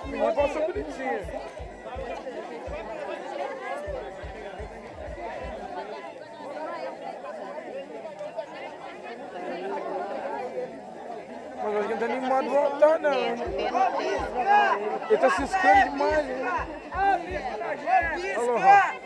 Menina passou bonitinha. Mas acho que não tá animado de voltar, não. Ele tá ciscando demais, né? Alô, Rafa.